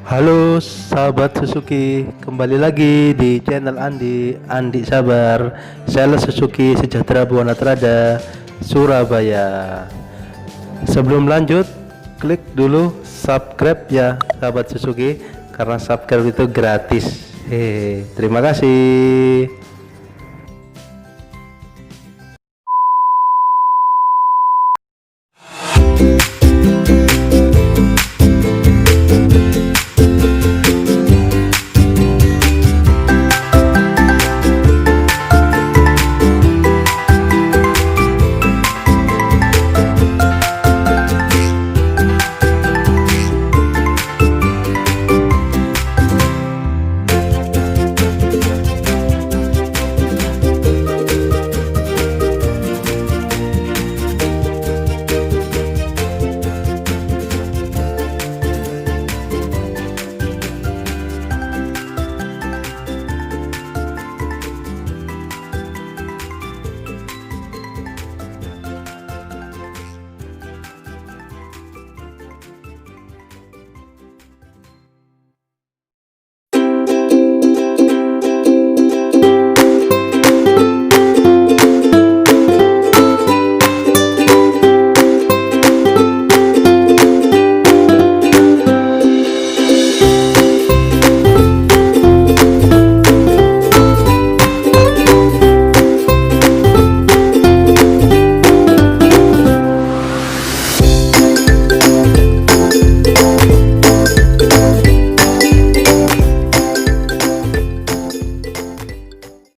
Halo sahabat Suzuki, kembali lagi di channel Andi Sabar, sales Suzuki Sejahtera Buana Trada, Surabaya. Sebelum lanjut, klik dulu subscribe ya sahabat Suzuki, karena subscribe itu gratis. Terima kasih.